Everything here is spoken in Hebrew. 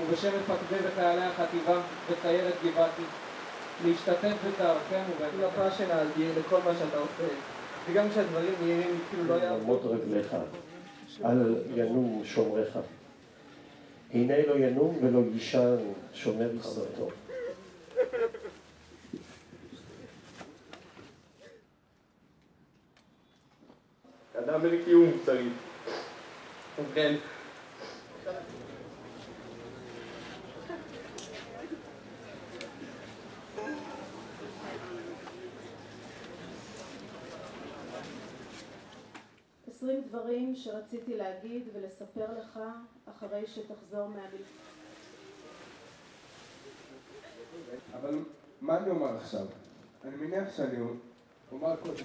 ובשם מפקדי וחיילי החטיבה וסיירת גבעתי, להשתתף בצערכם ובמפה שנעלתי לכל מה שאתה עושה, וגם כשהדברים נראים כאילו לא יעבוד. לעמוד רגליך, אל ינום שומרך. הנה לא ינום ולא יישן שומר חזרתו. אדם לקיום מוסרי. ובכן, דברים שרציתי להגיד ולספר לך אחרי שתחזור מהמלחמה. אבל מה אני אומר עכשיו? אני מניח שאני אומר קודם.